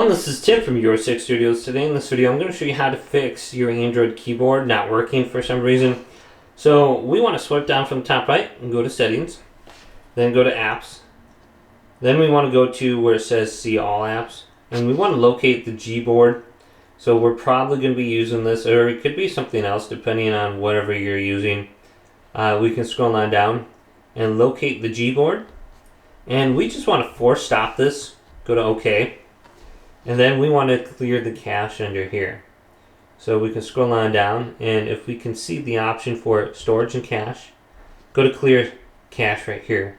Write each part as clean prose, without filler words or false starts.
This is Tim from Your 6 Studios. Today in this video I'm going to show you how to fix your Android keyboard not working for some reason. So we want to swipe down from the top right and go to settings, then go to apps, then we want to go to where it says see all apps, and we want to locate the Gboard. So we're probably going to be using this, or it could be something else depending on whatever you're using. We can scroll on down and locate the Gboard, and we just want to force stop this. Go to OK. And then we want to clear the cache under here. So we can scroll on down, and if we can see the option for storage and cache, go to clear cache right here.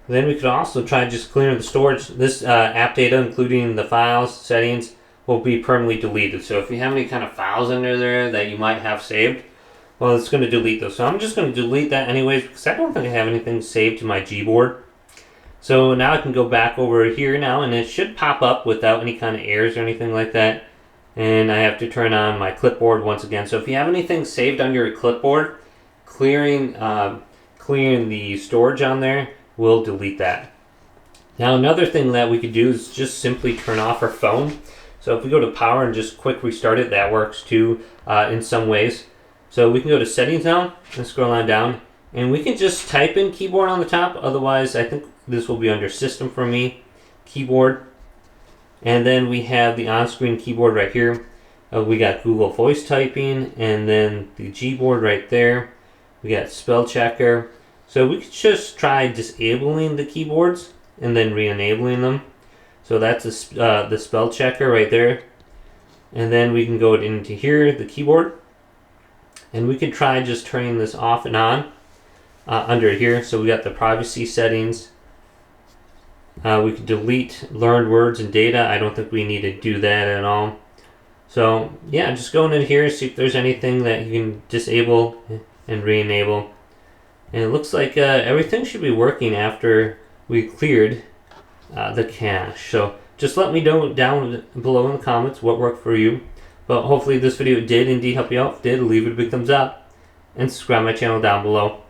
Then we could also try just clearing the storage. This app data, including the files, settings, will be permanently deleted. So if you have any kind of files under there that you might have saved, well, it's going to delete those. So I'm just going to delete that anyways, because I don't think I have anything saved to my Gboard. So now I can go back over here now, and it should pop up without any kind of errors or anything like that. And I have to turn on my clipboard once again. So if you have anything saved on your clipboard, clearing the storage on there will delete that. Now another thing that we could do is just simply turn off our phone. So if we go to power and just quick restart it, that works too in some ways. So we can go to settings now and scroll on down, and we can just type in keyboard on the top. Otherwise, I think this will be under system for me, keyboard. And then we have the on-screen keyboard right here. We got Google Voice typing, and then the Gboard right there. We got spell checker. So we could just try disabling the keyboards and then re-enabling them. So that's the spell checker right there. And then we can go into here, the keyboard. And we could try just turning this off and on under here. So we got the privacy settings. We could delete learned words and data. I don't think we need to do that at all. So yeah, just going in here, see if there's anything that you can disable and re-enable. And it looks like everything should be working after we cleared the cache. So just let me know down below in the comments what worked for you. But hopefully this video did indeed help you out. If it did, leave it a big thumbs up and subscribe my channel down below.